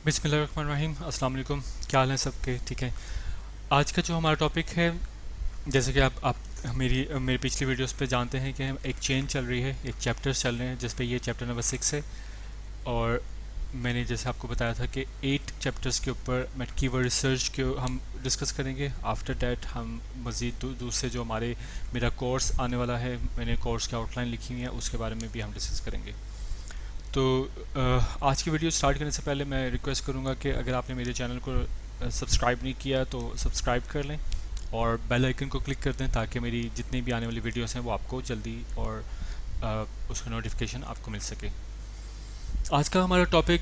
बिस्मिल्लाहिर्रहमानिर्रहीम। अस्सलाम वालेकुम। क्या हाल है सबके? ठीक है। आज का जो हमारा टॉपिक है, जैसे कि आप मेरी पिछली वीडियोस पे जानते हैं कि हम एक चेन चल रही है, एक चैप्टर्स चल रहे हैं, जिस पे ये चैप्टर नंबर 6 है। और मैंने जैसे आपको बताया था कि 8 चैप्टर्स के ऊपर मैं कीवर्ड रिसर्च के हम डिस्कस करेंगे। आफ्टर डैट हम मज़ीद दूसरे जो मेरा कोर्स आने वाला है, मैंने कोर्स की आउटलाइन लिखी हुई है, उसके बारे में भी हम डिस्कस करेंगे। तो आज की वीडियो स्टार्ट करने से पहले मैं रिक्वेस्ट करूंगा कि अगर आपने मेरे चैनल को सब्सक्राइब नहीं किया तो सब्सक्राइब कर लें और बेल आइकन को क्लिक कर दें, ताकि मेरी जितनी भी आने वाली वीडियोस हैं वो आपको जल्दी और उसका नोटिफिकेशन आपको मिल सके। आज का हमारा टॉपिक,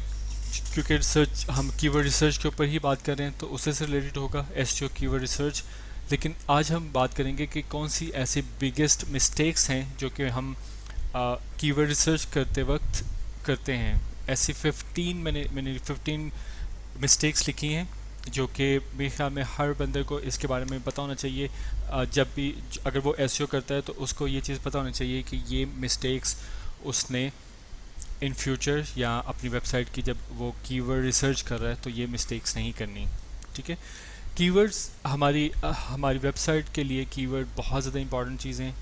क्योंकि रिसर्च हम कीवर्ड रिसर्च के ऊपर ही बात कर रहे हैं, तो उससे से रिलेटेड होगा एसईओ कीवर्ड रिसर्च। लेकिन आज हम बात करेंगे कि कौन सी ऐसी बिगेस्ट मिस्टेक्स हैं जो कि हम कीवर्ड रिसर्च करते वक्त करते हैं। ऐसी 15 मैंने 15 मिस्टेक्स लिखी हैं जो कि मेरे ख्याल में हर बंदे को इसके बारे में पता होना चाहिए। जब भी अगर वो एसईओ करता है तो उसको ये चीज़ पता होनी चाहिए कि ये मिस्टेक्स उसने इन फ्यूचर या अपनी वेबसाइट की जब वो कीवर्ड रिसर्च कर रहा है तो ये मिस्टेक्स नहीं करनी। ठीक है। कीवर्ड्स हमारी वेबसाइट के लिए कीवर्ड बहुत ज़्यादा इंपॉर्टेंट चीज़ें हैं।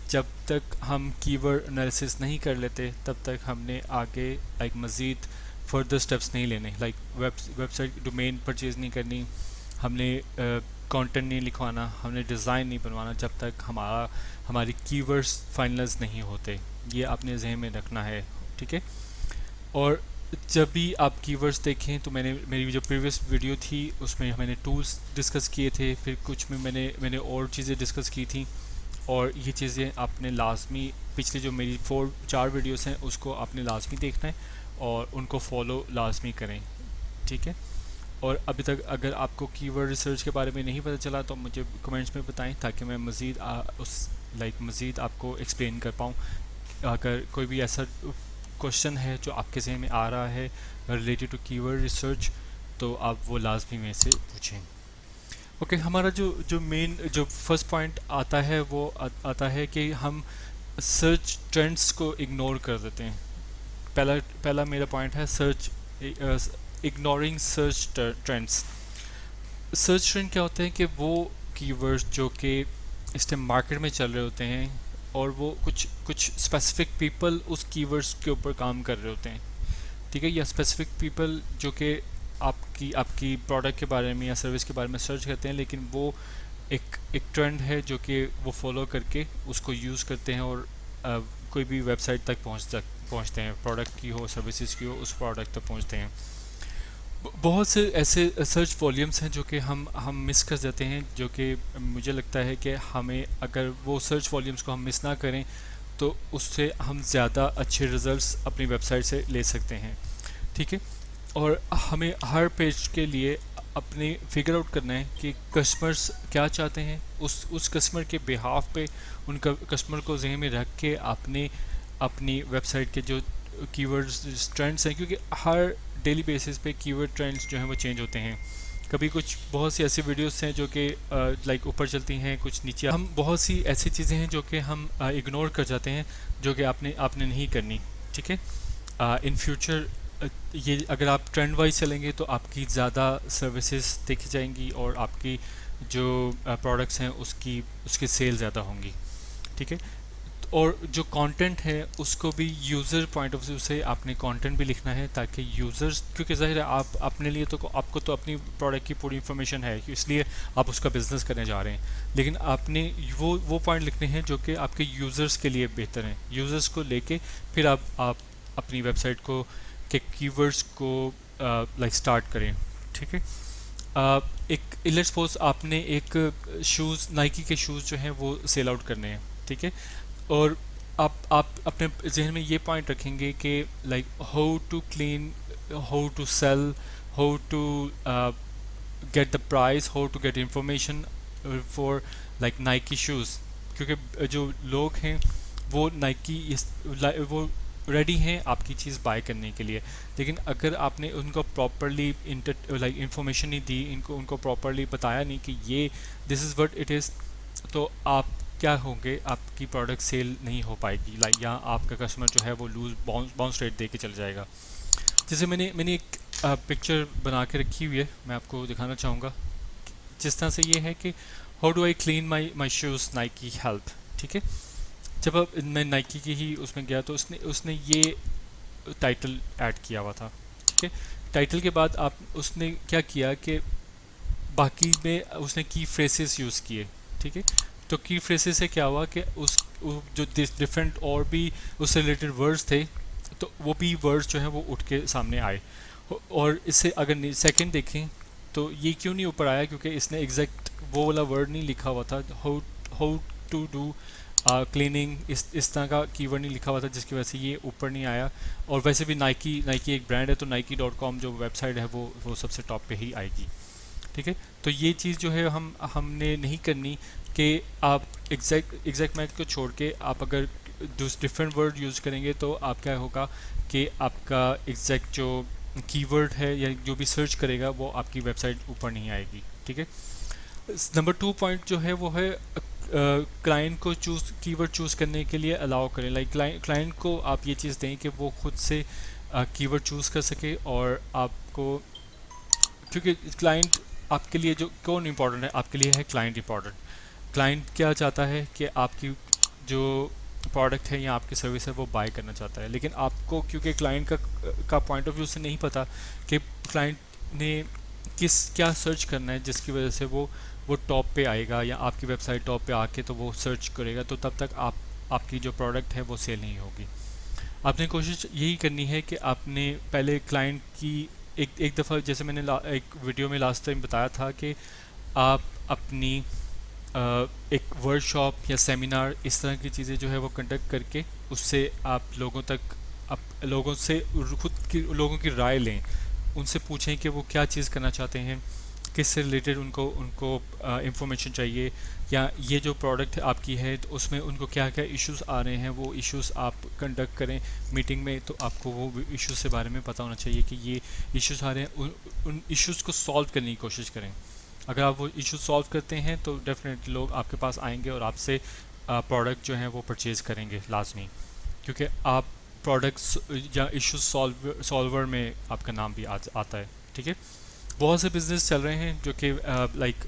जब तक हम कीवर्ड एनालिसिस नहीं कर लेते तब तक हमने आगे मज़ीद फर्दर स्टेप्स नहीं लेने। वेबसाइट डोमेन परचेज़ नहीं करनी, हमने कंटेंट नहीं लिखवाना, हमने डिज़ाइन नहीं बनवाना जब तक हमारी कीवर्ड्स फाइनलाइज नहीं होते। ये आपने जहन में रखना है। ठीक है। और जब भी आप कीवर्ड्स देखें तो मेरी जो प्रीवियस वीडियो थी उसमें मैंने टूल्स डिस्कस किए थे, फिर कुछ में मैंने और चीज़ें डिस्कस की थी। और ये चीज़ें आपने लाजमी पिछली जो मेरी 4 वीडियोस हैं उसको आपने लाजमी देखना है और उनको फॉलो लाजमी करें। ठीक है। और अभी तक अगर आपको कीवर्ड रिसर्च के बारे में नहीं पता चला तो मुझे कमेंट्स में बताएं, ताकि मैं मज़ीद मज़ीद आपको एक्सप्लेन कर पाऊँ। अगर कोई भी ऐसा क्वेश्चन है जो आपके जहन में आ रहा है रिलेटेड टू कीवर्ड रिसर्च, तो आप वो लाजमी में से पूछें। ओके। हमारा जो मेन जो फर्स्ट पॉइंट आता है वो आता है कि हम सर्च ट्रेंड्स को इग्नोर कर देते हैं। पहला पहला मेरा पॉइंट है search ignoring search trends. Search trend क्या होते हैं कि वो कीवर्ड्स जो कि इस टाइम मार्केट में चल रहे होते हैं और वो कुछ स्पेसिफिक पीपल उस कीवर्ड्स के ऊपर काम कर रहे होते हैं। ठीक है। या स्पेसिफिक पीपल जो कि आपकी प्रोडक्ट के बारे में या सर्विस के बारे में सर्च करते हैं, लेकिन वो एक ट्रेंड है जो कि वो फॉलो करके उसको यूज़ करते हैं और कोई भी वेबसाइट तक पहुंचते हैं, प्रोडक्ट की हो सर्विसेज की हो, उस प्रोडक्ट तक पहुंचते हैं। बहुत से ऐसे सर्च वॉल्यूम्स हैं जो कि हम मिस कर जाते हैं, जो कि मुझे लगता है कि हमें अगर वो सर्च वॉल्यूम्स को हम मिस ना करें तो उससे हम ज़्यादा अच्छे रिजल्ट्स अपनी वेबसाइट से ले सकते हैं। ठीक है। और हमें हर पेज के लिए अपने फिगर आउट करना है कि कस्टमर्स क्या चाहते हैं, उस कस्टमर के बिहाफ पे उनका कस्टमर को जहन में रख के आपने अपनी वेबसाइट के जो कीवर्ड्स ट्रेंड्स हैं, क्योंकि हर डेली बेसिस पे कीवर्ड ट्रेंड्स जो हैं वो चेंज होते हैं। कभी कुछ बहुत सी ऐसी वीडियोस हैं जो कि ऊपर चलती हैं, कुछ नीचे। हम बहुत सी ऐसी चीज़ें हैं जो कि हम इग्नोर कर जाते हैं, जो कि आपने नहीं करनी। ठीक है। इन फ्यूचर ये अगर आप ट्रेंड वाइज चलेंगे तो आपकी ज़्यादा सर्विसेज देखी जाएंगी और आपकी जो प्रोडक्ट्स हैं उसकी सेल ज़्यादा होंगी। ठीक है। और जो कंटेंट है उसको भी यूज़र पॉइंट ऑफ व्यू से आपने कंटेंट भी लिखना है, ताकि यूज़र्स, क्योंकि ज़ाहिर है आप अपने लिए तो आपको तो अपनी प्रोडक्ट की पूरी इन्फॉर्मेशन है, इसलिए आप उसका बिज़नेस करने जा रहे हैं, लेकिन आपने वो पॉइंट लिखने हैं जो कि आपके यूज़र्स के लिए बेहतर हैं। यूज़र्स को लेके फिर आप अपनी वेबसाइट को के कीवर्ड्स को स्टार्ट करें। ठीक है। एक लेट्स सपोज आपने एक शूज़, नाइकी के शूज़ जो हैं वो सेल आउट करने हैं। ठीक है। और आप अपने जहन में ये पॉइंट रखेंगे कि how to clean, how to sell, how to get the price, how to get information for Nike shoes. क्योंकि जो लोग हैं वो वो रेडी हैं आपकी चीज़ बाय करने के लिए, लेकिन अगर आपने उनको प्रॉपरली इंफॉर्मेशन नहीं दी, उनको प्रॉपरली बताया नहीं कि ये this is what it is, तो आप क्या होंगे, आपकी प्रोडक्ट सेल नहीं हो पाएगी, या आपका कस्टमर जो है वो लूज बाउंस रेट दे के चल जाएगा। जैसे मैंने एक पिक्चर बना के रखी हुई है, मैं आपको दिखाना चाहूँगा। जिस तरह से ये है कि how do I clean my my shoes Nike help, ठीक है। जब अब मैं नाइकी की ही उसमें गया तो उसने उसने ये टाइटल ऐड किया हुआ था, ठीक है। टाइटल के बाद आप उसने क्या किया कि बाकी में उसने की फ्रेसेस यूज़ किए, ठीक है। तो की फ्रेसेस से क्या हुआ कि जो डिफरेंट और भी उससे रिलेटेड वर्ड्स थे, तो वो भी वर्ड्स जो हैं वो उठ के सामने आए। और इससे अगर सेकंड देखें तो ये क्यों नहीं ऊपर आया, क्योंकि इसने एग्जैक्ट वो वाला वर्ड नहीं लिखा हुआ था। How how to do cleaning, इस तरह का कीवर्ड नहीं लिखा हुआ था, जिसकी वजह से ये ऊपर नहीं आया। और वैसे भी नाइकी एक ब्रांड है, तो नाइकी.com जो वेबसाइट है वो सबसे टॉप पे ही आएगी, ठीक है। तो ये चीज़ जो है हमने नहीं करनी कि आप एग्जैक्ट मैथ को छोड़ के आप अगर डिफरेंट वर्ड यूज़ करेंगे तो आप क्या होगा कि आपका एग्जैक्ट जो कीवर्ड है या जो भी सर्च करेगा वो आपकी वेबसाइट ऊपर नहीं आएगी, ठीक है। नंबर 2 पॉइंट जो है वो है क्लाइंट को कीवर्ड चूज़ करने के लिए अलाउ करें। लाइक क्लाइंट को आप ये चीज़ दें कि वो खुद से कीवर्ड चूज़ कर सके। और आपको, क्योंकि क्लाइंट आपके लिए जो कौन इंपॉर्टेंट है, आपके लिए है क्लाइंट इंपॉर्टेंट। क्लाइंट क्या चाहता है कि आपकी जो प्रोडक्ट है या आपकी सर्विस है वो बाय करना चाहता है, लेकिन आपको क्योंकि क्लाइंट का पॉइंट ऑफ व्यू से नहीं पता कि क्लाइंट ने क्या सर्च करना है जिसकी वजह से वो टॉप पे आएगा या आपकी वेबसाइट टॉप पे आके तो वो सर्च करेगा, तो तब तक आपकी जो प्रोडक्ट है वो सेल नहीं होगी। आपने कोशिश यही करनी है कि आपने पहले क्लाइंट की एक दफ़ा, जैसे मैंने एक वीडियो में लास्ट टाइम बताया था कि आप अपनी एक वर्कशॉप या सेमिनार इस तरह की चीज़ें जो है वो कंडक्ट करके उससे आप लोगों तक लोगों से लोगों की राय लें। उनसे पूछें कि वो क्या चीज़ करना चाहते हैं, किससे रिलेटेड उनको उनको इंफॉर्मेशन चाहिए, या ये जो प्रोडक्ट आपकी है तो उसमें उनको क्या क्या इश्यूज़ आ रहे हैं, वो इश्यूज़ आप कंडक्ट करें मीटिंग में। तो आपको वो इश्यूज़ के बारे में पता होना चाहिए कि ये इश्यूज़ आ रहे हैं, उन इश्यूज़ को सॉल्व करने की कोशिश करें। अगर आप वो इशू सॉल्व करते हैं तो डेफिनेटली लोग आपके पास आएंगे और आपसे प्रोडक्ट जो है वो परचेज़ करेंगे लाजमी, क्योंकि आप प्रोडक्ट्स या इशू सॉल्वर में आपका नाम भी आता है, ठीक है। बहुत से बिजनेस चल रहे हैं जो कि लाइक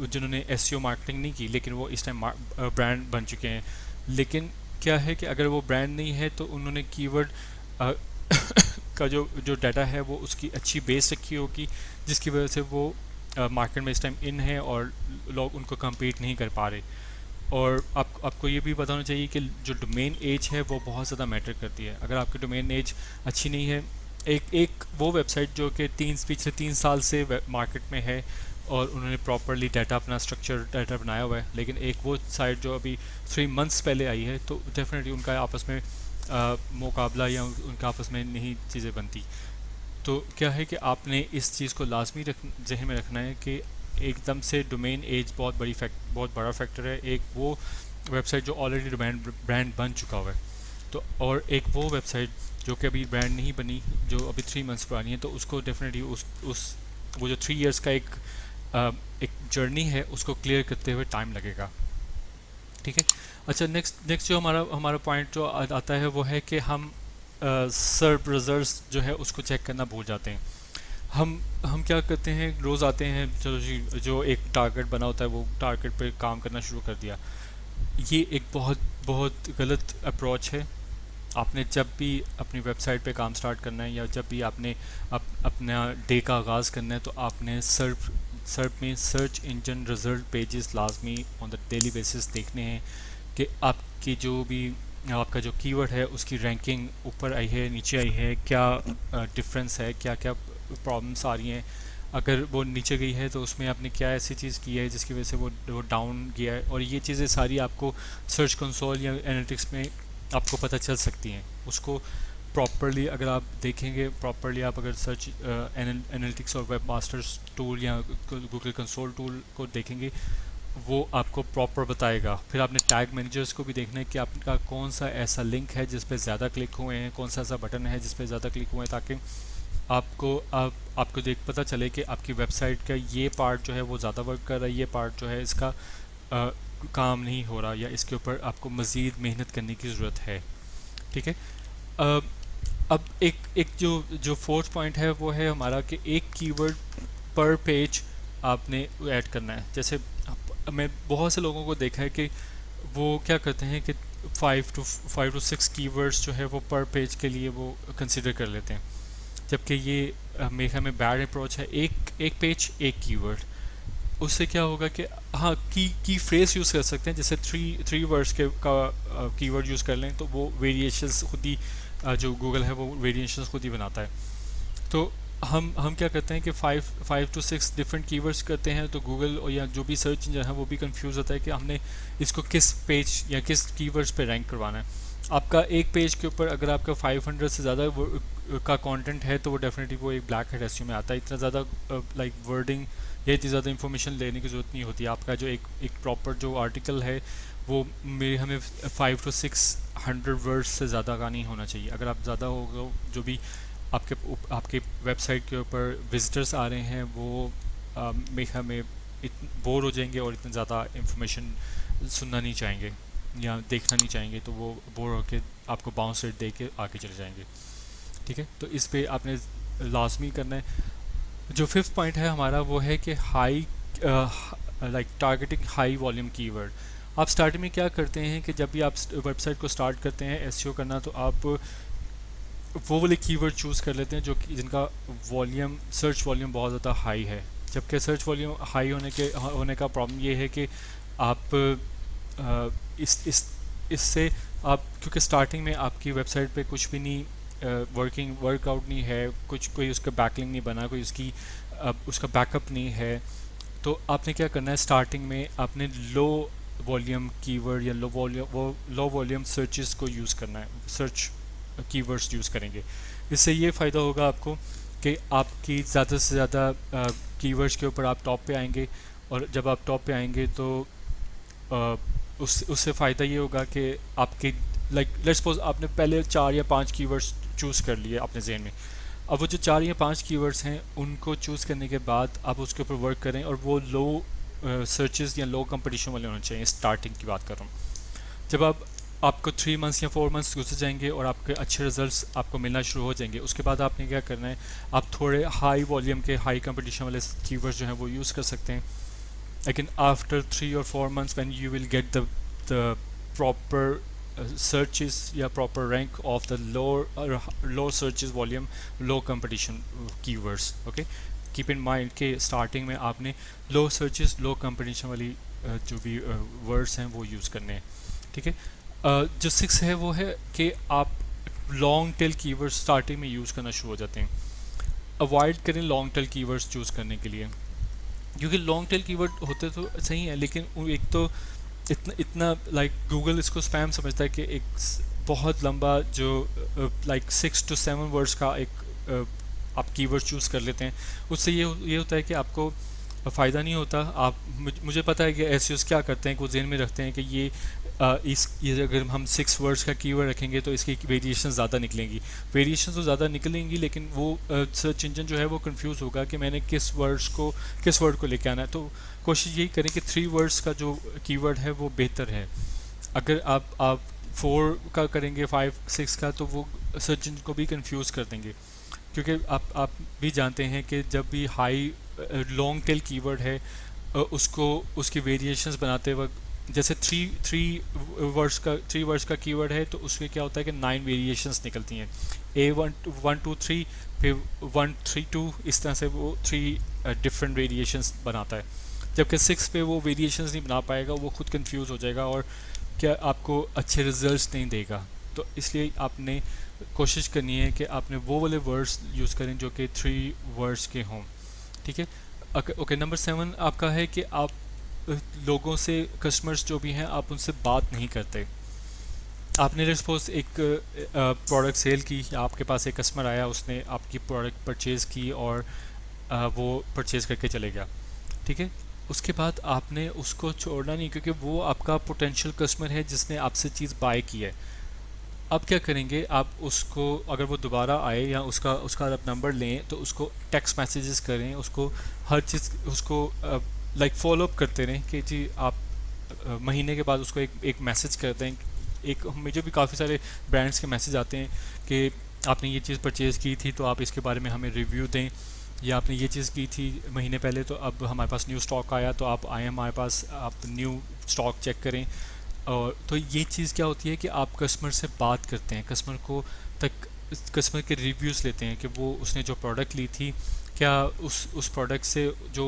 जिन्होंने एसईओ मार्केटिंग नहीं की, लेकिन वो इस टाइम ब्रांड बन चुके हैं। लेकिन क्या है कि अगर वो ब्रांड नहीं है तो उन्होंने कीवर्ड का जो डाटा है वो उसकी अच्छी बेस रखी होगी, जिसकी वजह से वो मार्केट में इस टाइम इन है और लोग उनको कम्पीट नहीं कर पा रहे। और आपको ये भी पता होना चाहिए कि जो डोमेन एज है वो बहुत ज़्यादा मैटर करती है। अगर आपकी डोमेन एज अच्छी नहीं है, एक वो वेबसाइट जो कि पिछले 3 साल से मार्केट में है और उन्होंने प्रॉपरली डाटा अपना स्ट्रक्चर डाटा बनाया हुआ है, लेकिन एक वो साइट जो अभी 3 मंथ्स पहले आई है, तो डेफिनेटली उनका आपस में मुकाबला या उनका आपस में नहीं चीज़ें बनती। तो क्या है कि आपने इस चीज़ को लाजमी जहन में रखना है कि एकदम से डोमेन एज बहुत बड़ा फैक्टर है। एक वो वेबसाइट जो ऑलरेडी ब्रांड बन चुका हुआ है, तो और एक वो वेबसाइट जो कि अभी ब्रांड नहीं बनी, जो अभी 3 मंथ्स पुरानी है, तो उसको डेफिनेटली उस वो जो 3 इयर्स का एक जर्नी है उसको क्लियर करते हुए टाइम लगेगा, ठीक है। अच्छा, नेक्स्ट जो हमारा पॉइंट जो आता है वो है कि हम सर्व रिजल्ट्स जो है उसको चेक करना भूल जाते हैं। हम क्या करते हैं, रोज़ आते हैं, चलो जी जो एक टारगेट बना होता है वो टारगेट पे काम करना शुरू कर दिया। ये एक बहुत बहुत गलत अप्रोच है। आपने जब भी अपनी वेबसाइट पे काम स्टार्ट करना है या जब भी आपने अपना डे का आगाज़ करना है, तो आपने सर्व में सर्च इंजन रिजल्ट पेजेस लाजमी ऑन द डेली बेसिस देखने हैं कि आपकी जो भी आपका जो कीवर्ड है उसकी रैंकिंग ऊपर आई है, नीचे आई है, क्या डिफरेंस है, क्या क्या प्रॉब्लम्स आ रही हैं। अगर वो नीचे गई है तो उसमें आपने क्या ऐसी चीज़ की है जिसकी वजह से वो डाउन गया है। और ये चीज़ें सारी आपको सर्च कंसोल या एनालिटिक्स में आपको पता चल सकती हैं। उसको प्रॉपरली अगर आप देखेंगे, प्रॉपरली आप अगर सर्च एनालिटिक्स और वेब मास्टर्स टूल या गूगल कंसोल टूल को देखेंगे, वो आपको प्रॉपर बताएगा। फिर आपने टैग मैनेजर्स को भी देखना है कि आपका कौन सा ऐसा लिंक है जिस पे ज़्यादा क्लिक हुए हैं, कौन सा ऐसा बटन है जिस पे ज़्यादा क्लिक हुए हैं, ताकि आपको देख पता चले कि आपकी वेबसाइट का ये पार्ट जो है वो ज़्यादा वर्क कर रहा है, ये पार्ट जो है इसका काम नहीं हो रहा, या इसके ऊपर आपको मज़ीद मेहनत करने की ज़रूरत है, ठीक है। अब एक एक जो जो फोर्थ पॉइंट है वो है हमारा कि एक कीवर्ड पर पेज आपने ऐड करना है। जैसे मैं बहुत से लोगों को देखा है कि वो क्या करते हैं कि 5 to 6 कीवर्ड्स जो है वो पर पेज के लिए वो कंसिडर कर लेते हैं, जबकि ये मेरे ख्याल में बैड अप्रोच है। एक एक पेज एक कीवर्ड, उससे क्या होगा कि हाँ की फ्रेज यूज़ कर सकते हैं। जैसे थ्री वर्ड्स के का कीवर्ड यूज़ कर लें तो वो वेरिएशंस खुद ही जो गूगल है वो वेरिएशंस खुद ही बनाता है। तो हम क्या करते हैं कि 5 to 6 डिफरेंट कीवर्ड्स करते हैं, तो गूगल और या जो भी सर्च इंजन है वो भी कंफ्यूज होता है कि हमने इसको किस पेज या किस कीवर्ड्स पे रैंक करवाना है। आपका एक पेज के ऊपर अगर आपका 500 से ज़्यादा का कंटेंट है तो वो डेफिनेटली वो एक ब्लैक हेड एसईओ में आता है। इतना ज़्यादा लाइक वर्डिंग या इतनी ज़्यादा इन्फॉर्मेशन लेने की ज़रूरत नहीं होती। आपका जो एक प्रॉपर जो आर्टिकल है वो मेरे हमें 5 to 600 वर्ड्स से ज़्यादा का नहीं होना चाहिए। अगर आप ज़्यादा होगा, जो भी आपके वेबसाइट के ऊपर विजिटर्स आ रहे हैं वो मेरे ख्याल में बोर हो जाएंगे और इतनी ज़्यादा इंफॉर्मेशन सुनना नहीं चाहेंगे या देखना नहीं चाहेंगे, तो वो बोर होकर आपको बाउंस रेट दे के आगे चले जाएंगे। ठीक है, तो इस पे आपने लाजमी करना है। जो फिफ्थ पॉइंट है हमारा वो है कि high like targeting high volume keyword. आप स्टार्टिंग में क्या करते हैं कि जब भी आप वेबसाइट को स्टार्ट करते हैं एसईओ करना, तो आप वो वाले कीवर्ड चूज़ कर लेते हैं जो कि जिनका वॉल्यूम सर्च वॉल्यूम बहुत ज़्यादा हाई है। जबकि सर्च वॉल्यूम हाई होने का प्रॉब्लम ये है कि आप इससे आप, क्योंकि स्टार्टिंग में आपकी वेबसाइट पे कुछ भी नहीं वर्कआउट नहीं है, कुछ कोई उसका बैकलिंक नहीं बना, कोई उसका बैकअप नहीं है, तो आपने क्या करना है स्टार्टिंग में आपने लो वॉल्यूम कीवर्ड या लो वॉल्यूम सर्चेस को यूज़ करना है, सर्च कीवर्ड्स यूज़ करेंगे। इससे ये फ़ायदा होगा आपको कि आपकी ज़्यादा से ज़्यादा कीवर्ड्स के ऊपर आप टॉप पे आएंगे, और जब आप टॉप पे आएंगे तो उससे फ़ायदा ये होगा कि आपके लाइक लेट्स सपोज आपने पहले 4 या 5 कीवर्ड्स चूज़ कर लिए अपने जहन में। अब वो जो 4 या 5 कीवर्ड्स हैं उनको चूज़ करने के बाद आप उसके ऊपर वर्क करें, और वो लो सर्चेस या लो कंपटीशन वाले होने चाहिए। स्टार्टिंग की बात कर रहा हूँ। जब आपको 3 मंथ्स या 4 मंथ्स गुजर जाएंगे और आपके अच्छे रिजल्ट्स आपको मिलना शुरू हो जाएंगे, उसके बाद आपने क्या करना है, आप थोड़े हाई वॉल्यूम के हाई कंपटीशन वाले कीवर्ड्स जो हैं वो यूज़ कर सकते हैं। लेकिन after 3 or 4 months when you will get the proper searches या proper rank of the low searches volume, low competition keywords. Okay, keep in mind कि starting में आपने low searches low competition वाली जो भी words हैं वो use करने हैं। ठीक है, जो 6 है वो है कि आप long tail keywords starting में use करना शुरू हो जाते हैं। avoid करें long tail keywords choose करने के लिए, क्योंकि लॉन्ग टेल कीवर्ड होते तो सही है, लेकिन एक तो इतना लाइक गूगल इसको स्पैम समझता है कि एक बहुत लंबा जो लाइक 6 to 7 वर्ड्स का एक आप कीवर्ड चूज़ कर लेते हैं। उससे ये होता है कि आपको फ़ायदा नहीं होता। आप मुझे पता है कि एसईओज़ क्या करते हैं कि वो ज़हन में रखते हैं कि ये अगर हम 6 वर्ड्स का कीवर्ड रखेंगे तो इसकी वेरिएशन ज़्यादा निकलेंगी। वेरिएशन तो ज़्यादा निकलेंगी, लेकिन वो सर्च इंजन जो है वो कंफ्यूज होगा कि मैंने किस वर्ड को लेके आना है। तो कोशिश यही करें कि 3 वर्ड्स का जो कीवर्ड है वो बेहतर है। अगर आप 4 का करेंगे 5 6 का, तो वो सर्च इंजन को भी कंफ्यूज कर देंगे। क्योंकि आप भी जानते हैं कि जब भी हाई लॉन्ग टेल कीवर्ड है उसकी वेरिएशंस बनाते वक्त, जैसे थ्री वर्ड्स का कीवर्ड है तो उसमें क्या होता है कि 9 वेरिएशंस निकलती हैं, A1 1 2 3 फिर 1 3 2, इस तरह से वो 3 डिफरेंट वेरिएशंस बनाता है। जबकि 6 पे वो वेरिएशंस नहीं बना पाएगा, वो खुद कंफ्यूज हो जाएगा और क्या आपको अच्छे रिजल्ट्स नहीं देगा। तो इसलिए आपने कोशिश करनी है कि आपने वो वाले वर्ड्स यूज़ करें जो कि 3 वर्ड्स के हों। ठीक है, ओके। नंबर 7 आपका है कि आप लोगों से, कस्टमर्स जो भी हैं, आप उनसे बात नहीं करते। आपने सपोज एक प्रोडक्ट सेल की, आपके पास एक कस्टमर आया, उसने आपकी प्रोडक्ट परचेज़ की और वो परचेज़ करके चले गया। ठीक है, उसके बाद आपने उसको छोड़ना नहीं, क्योंकि वो आपका पोटेंशियल कस्टमर है जिसने आपसे चीज़ बाय की है। अब क्या करेंगे, आप उसको अगर वो दोबारा आए या उसका आप नंबर लें तो उसको टेक्स्ट मैसेजेस करें, उसको हर चीज़ उसको लाइक फॉलोअप करते रहें कि जी आप महीने के बाद उसको एक मैसेज कर दें। एक मुझे भी काफ़ी सारे ब्रांड्स के मैसेज आते हैं कि आपने ये चीज़ परचेज़ की थी तो आप इसके बारे में हमें रिव्यू दें, या आपने ये चीज़ की थी महीने पहले तो अब हमारे पास न्यू स्टॉक आया तो आप आए हमारे पास, आप न्यू स्टॉक चेक करें। और तो ये चीज़ क्या होती है कि आप कस्टमर से बात करते हैं, कस्टमर को तक कस्टमर के रिव्यूज़ लेते हैं कि वो उसने जो प्रोडक्ट ली थी क्या उस प्रोडक्ट से जो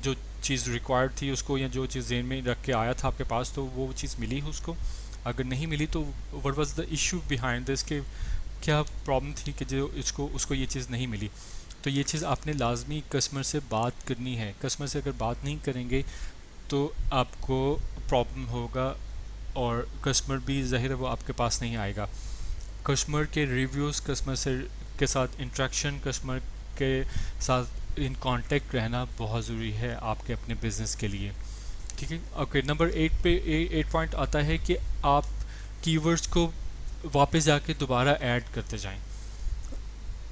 जो चीज़ रिक्वायर्ड थी उसको, या जो चीज़ जेन में रख के आया था आपके पास तो वो चीज़ मिली उसको। अगर नहीं मिली तो what was the issue behind this, कि क्या प्रॉब्लम थी कि जो इसको उसको ये चीज़ नहीं मिली। तो ये चीज़ आपने लाजमी कस्टमर से बात करनी है। कस्टमर से अगर बात नहीं करेंगे तो आपको प्रॉब्लम होगा, और कस्टमर भी ज़ाहिर है वो आपके पास नहीं आएगा। कस्टमर के रिव्यूज़, कस्टमर से के साथ इंटरेक्शन, कस्टमर के साथ इन कांटेक्ट रहना बहुत ज़रूरी है आपके अपने बिज़नेस के लिए। ठीक है, ओके। नंबर 8 पे 8 पॉइंट आता है कि आप कीवर्ड्स को वापस जाके दोबारा ऐड करते जाएं।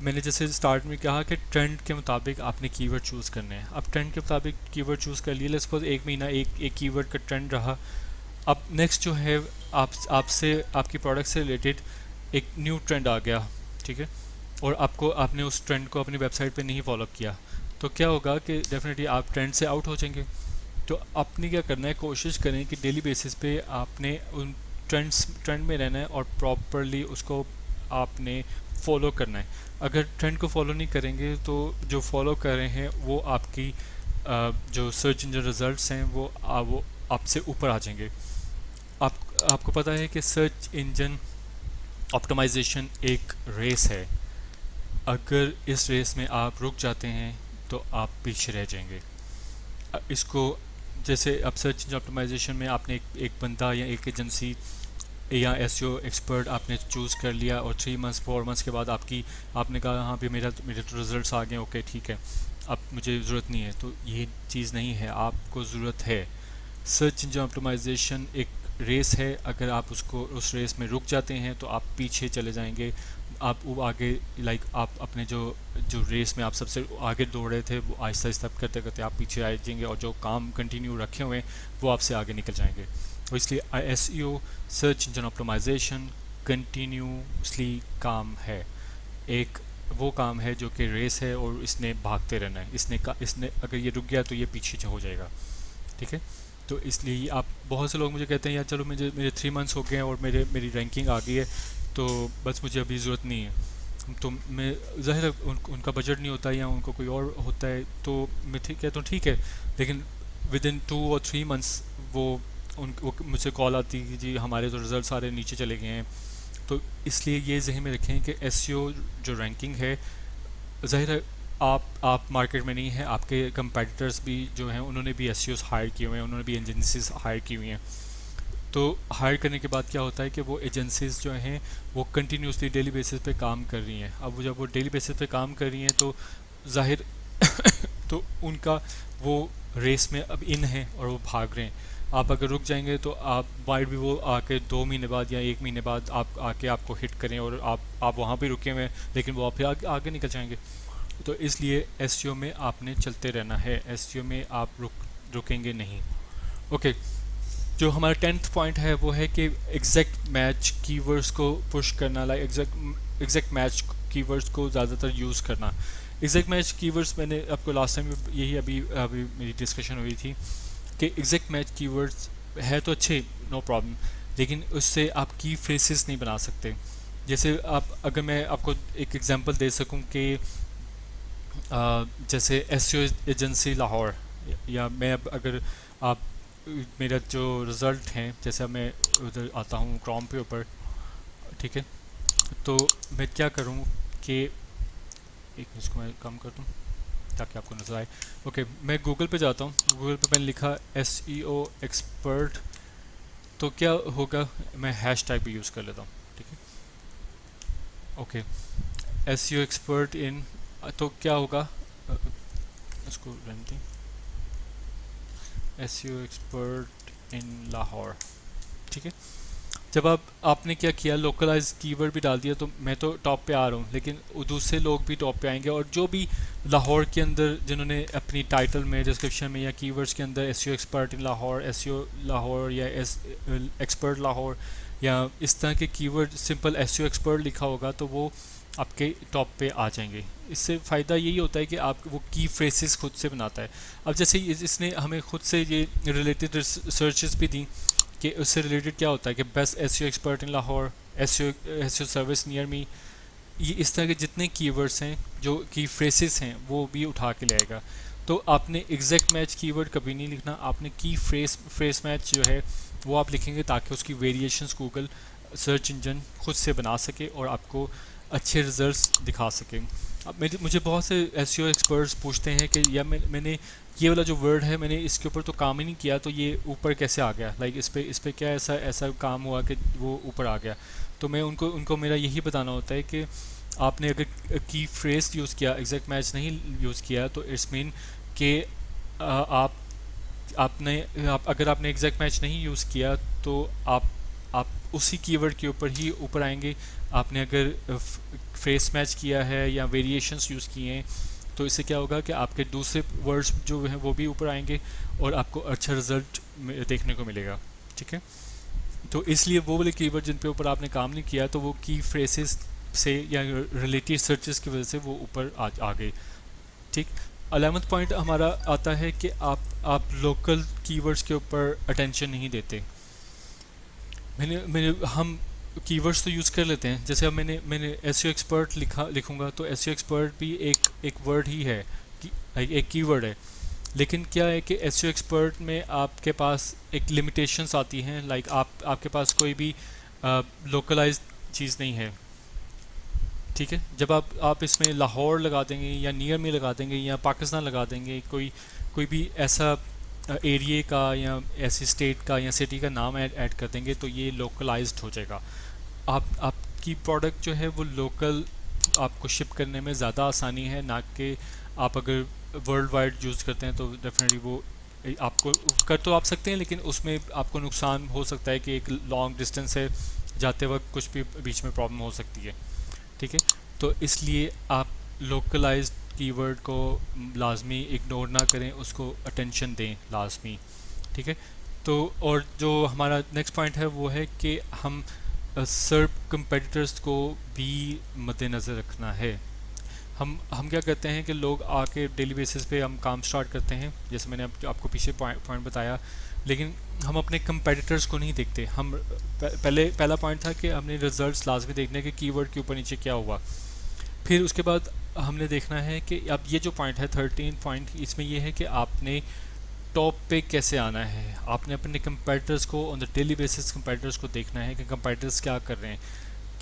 मैंने जैसे स्टार्ट में कहा कि ट्रेंड के मुताबिक आपने कीवर्ड चूज़ करने हैं। अब ट्रेंड के मुताबिक कीवर्ड चूज़ कर लिए, लेट्स सपोज एक महीना एक कीवर्ड का ट्रेंड रहा। अब नेक्स्ट जो है आपसे आपकी प्रोडक्ट से रिलेटेड एक न्यू ट्रेंड आ गया, ठीक है, और आपने उस ट्रेंड को अपनी वेबसाइट पे नहीं फॉलो किया, तो क्या होगा कि डेफिनेटली आप ट्रेंड से आउट हो जाएंगे। तो आपने क्या करना है, कोशिश करें कि डेली बेसिस पे आपने उन ट्रेंड में रहना है और प्रॉपरली उसको आपने फॉलो करना है। अगर ट्रेंड को फॉलो नहीं करेंगे तो जो फॉलो कर रहे हैं वो आपकी जो सर्च इंजन रिजल्ट्स हैं वो आपसे ऊपर आ जाएंगे। आपको पता है कि सर्च इंजन ऑप्टिमाइजेशन एक रेस है। अगर इस रेस में आप रुक जाते हैं तो आप पीछे रह जाएंगे। इसको जैसे अब सर्च इंजन ऑप्टिमाइजेशन में आपने एक बंदा या एक एजेंसी या एसईओ एक्सपर्ट आपने चूज़ कर लिया, और 3 मंथ्स 4 मंथ्स के बाद आपने कहा हाँ भी मेरे तो रिजल्ट्स आ गए, ओके ठीक है, अब मुझे ज़रूरत नहीं है। तो ये चीज़ नहीं है, आपको ज़रूरत है। सर्च इंजन ऑप्टिमाइजेशन एक रेस है, अगर आप उस रेस में रुक जाते हैं तो आप पीछे चले जाएंगे। आप वो आगे आप अपने जो जो रेस में आप सबसे आगे दौड़ रहे थे वो आहिस्ता आहिस्ता करते करते आप पीछे आ जाएंगे, और जो काम कंटिन्यू रखे हुए हैं वो आपसे आगे निकल जाएंगे। तो इसलिए SEO search engine optimisation continuously काम है, एक वो काम है जो कि रेस है और इसने भागते रहना है। इसने अगर ये रुक गया तो ये पीछे हो जाएगा, ठीक है। तो इसलिए आप बहुत से लोग मुझे कहते हैं यार चलो मेरे 3 मंथ्स हो गए हैं और मेरी रैंकिंग आ गई है तो बस मुझे अभी ज़रूरत नहीं है। तो मैं ज़ाहिर है उनका बजट नहीं होता या उनको कोई और होता है, तो मैं कहता हूँ ठीक है, लेकिन विद इन 2 और 3 मंथ्स वो मुझसे कॉल आती है कि जी हमारे तो रिज़ल्ट सारे नीचे चले गए हैं। तो इसलिए ये ज़हन में रखें कि एसईओ जो रैंकिंग है, ज़ाहिर है आप मार्केट में नहीं हैं, आपके कंपेटिटर्स भी जो हैं उन्होंने भी एसईओस हायर किए हुए हैं, उन्होंने भी एजेंसीज हायर की हुई हैं। तो हायर करने के बाद क्या होता है कि वो एजेंसीज जो हैं वो कंटिन्यूसली डेली बेसिस पे काम कर रही हैं। अब जब वो डेली बेसिस पे काम कर रही हैं तो ज़ाहिर तो उनका वो रेस में अब इन है और वो भाग रहे हैं। आप अगर रुक जाएंगे तो आप वाइड भी वो आके 2 महीने बाद या 1 महीने बाद आप आके आपको हिट करें और आप वहाँ पे रुके हुए हैं, लेकिन वो आप फिर आगे निकल जाएंगे। तो इसलिए एसईओ में आपने चलते रहना है, एसईओ में आप रुकेंगे नहीं। ओके, जो हमारा 10th पॉइंट है वो है कि एग्जैक्ट मैच कीवर्ड्स को पुश करना, एग्जैक्ट मैच कीवर्ड्स को ज़्यादातर यूज़ करना। एग्जैक्ट मैच कीवर्ड्स मैंने आपको लास्ट टाइम यही अभी मेरी डिस्कशन हुई थी कि एग्जैक्ट मैच कीवर्ड्स है तो अच्छे, नो प्रॉब्लम, लेकिन उससे आप की फ्रेसेस नहीं बना सकते। जैसे अगर मैं आपको एक एग्जांपल दे सकूं कि जैसे एसईओ एजेंसी लाहौर, या मैं अगर आप मेरा जो रिज़ल्ट हैं, जैसे मैं उधर आता हूँ क्रोम पे ऊपर, ठीक है, तो मैं क्या करूँ कि एक इसको मैं कम कर दूँ ताकि आपको नज़र आए। ओके, मैं गूगल पे जाता हूँ, गूगल पे मैंने लिखा एसईओ एक्सपर्ट, तो क्या होगा, मैं हैश टैग भी यूज़ कर लेता हूँ, ठीक है। ओके, एसईओ एक्सपर्ट इन, तो क्या होगा, इसको रन दें, एसईओ एक्सपर्ट इन लाहौर, ठीक है। जब आपने क्या किया, लोकलाइज कीवर्ड भी डाल दिया, तो मैं तो टॉप पे आ रहा हूँ, लेकिन दूसरे लोग भी टॉप पे आएंगे, और जो भी लाहौर के अंदर जिन्होंने अपनी टाइटल में, डिस्क्रिप्शन में या कीवर्ड्स के अंदर SEO expert in Lahore, SEO Lahore या एक्सपर्ट लाहौर या इस तरह के कीवर्ड सिंपल एसईओ एक्सपर्ट लिखा होगा, तो वो आपके टॉप पे आ जाएंगे। इससे फ़ायदा यही होता है कि आप वो की फ्रेसेस खुद से बनाता है। अब जैसे इसने हमें खुद से ये रिलेटेड सर्चेस भी दी कि उससे रिलेटेड क्या होता है कि best SEO expert in Lahore, SEO service near me, ये इस तरह के जितने कीवर्ड्स हैं जो की फ्रेसेस हैं वो भी उठा के लाएगा। तो आपने एग्जैक्ट मैच कीवर्ड कभी नहीं लिखना, आपने की फ्रेस मैच जो है वो आप लिखेंगे ताकि उसकी वेरिएशंस गूगल सर्च इंजन खुद से बना सके और आपको अच्छे रिजल्ट्स दिखा सके। अब मुझे बहुत से एसईओ एक्सपर्ट्स पूछते हैं कि या मैंने ये वाला जो वर्ड है मैंने इसके ऊपर तो काम ही नहीं किया, तो ये ऊपर कैसे आ गया, लाइक इस पे क्या ऐसा ऐसा काम हुआ कि वो ऊपर आ गया। तो मैं उनको उनको मेरा यही बताना होता है कि आपने अगर की फ्रेज यूज़ किया, एग्जैक्ट मैच नहीं यूज़ किया, तो इट्स मीन कि आप आपने अगर आपने एग्जैक्ट मैच नहीं यूज़ किया तो आप उसी कीवर्ड के ऊपर ही ऊपर आएंगे। आपने अगर फ्रेस मैच किया है या वेरिएशंस यूज़ किए हैं तो इससे क्या होगा कि आपके दूसरे वर्ड्स जो हैं वो भी ऊपर आएंगे और आपको अच्छा रिजल्ट देखने को मिलेगा। ठीक है, तो इसलिए वो वाले कीवर्ड जिन पे ऊपर आपने काम नहीं किया तो वो की फ्रेसेस से या रिलेटेड सर्चेस की वजह से वो ऊपर आ गए। ठीक, 11th पॉइंट हमारा आता है कि आप लोकल कीवर्ड्स के ऊपर अटेंशन नहीं देते। मैंने हम कीवर्ड्स तो यूज़ कर लेते हैं, जैसे अब मैंने एसईओ एक्सपर्ट लिखूंगा तो एसईओ एक्सपर्ट भी एक वर्ड ही है कि एक कीवर्ड है। लेकिन क्या है कि एसईओ एक्सपर्ट में आपके पास एक लिमिटेशंस आती हैं, लाइक आपके पास कोई भी लोकलाइज्ड चीज़ नहीं है। ठीक है, जब आप इसमें लाहौर लगा देंगे या नियर में लगा देंगे या पाकिस्तान लगा देंगे, कोई भी ऐसा एरिया का या ऐसी स्टेट का या सिटी का नाम ऐड कर देंगे तो ये लोकलाइज्ड हो जाएगा। आपकी प्रोडक्ट जो है वो लोकल आपको शिप करने में ज़्यादा आसानी है, ना कि आप अगर वर्ल्ड वाइड यूज़ करते हैं तो डेफिनेटली वो आपको कर तो आप सकते हैं लेकिन उसमें आपको नुकसान हो सकता है कि एक लॉन्ग डिस्टेंस है, जाते वक्त कुछ भी बीच में प्रॉब्लम हो सकती है। ठीक है, तो इसलिए आप लोकलाइज्ड कीवर्ड को लाजमी इग्नोर ना करें, उसको अटेंशन दें लाजमी। ठीक है, तो और जो हमारा नेक्स्ट पॉइंट है वो है कि हम सर्व कंपेटिटर्स को भी मद्देनज़र रखना है। हम क्या करते हैं कि लोग आके डेली बेसिस पे हम काम स्टार्ट करते हैं, जैसे मैंने आपको पीछे पॉइंट बताया, लेकिन हम अपने कंपेटिटर्स को नहीं देखते। हम पहला पॉइंट था कि हमने रिजल्ट्स लाजमी देखने के कीवर्ड के ऊपर नीचे क्या हुआ, फिर उसके बाद हमने देखना है कि अब ये जो पॉइंट है 13 पॉइंट, इसमें ये है कि आपने टॉप पे कैसे आना है। आपने अपने कंपेटिटर्स को on the daily basis competitors को देखना है कि कंपेटिटर्स क्या कर रहे हैं,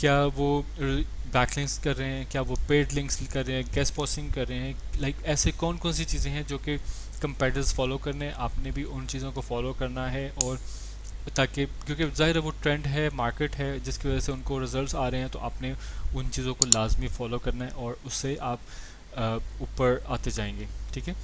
क्या वो बैकलिंक्स कर रहे हैं, क्या वो पेड लिंक्स कर रहे हैं, गेस्ट पोस्टिंग कर रहे हैं, लाइक ऐसे कौन कौन सी चीज़ें हैं जो कि कंपेटिटर्स फॉलो करने हैं, आपने भी उन चीज़ों को फॉलो करना है। और ताकि क्योंकि ज़ाहिर है वो ट्रेंड है, मार्केट है जिसकी वजह से उनको रिजल्ट्स आ रहे हैं, तो आपने उन चीज़ों को लाजमी फॉलो करना है और उससे आप ऊपर आते जाएंगे। ठीक है,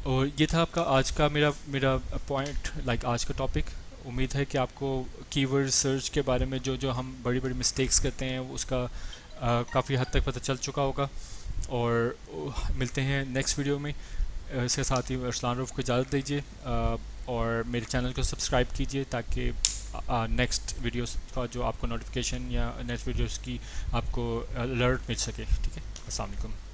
और ये था आपका आज का मेरा पॉइंट, लाइक आज का टॉपिक। उम्मीद है कि आपको कीवर्ड सर्च के बारे में जो जो हम बड़ी बड़ी मिस्टेक्स करते हैं उसका काफ़ी हद तक पता चल चुका होगा। और मिलते हैं नेक्स्ट वीडियो में। इसके साथ ही अरसलान रूफ को इजाज़त दीजिए और मेरे चैनल को सब्सक्राइब कीजिए ताकि नेक्स्ट वीडियोस का जो आपको नोटिफिकेशन या नेक्स्ट वीडियोस की आपको अलर्ट मिल सके। ठीक है, अस्सलाम वालेकुम।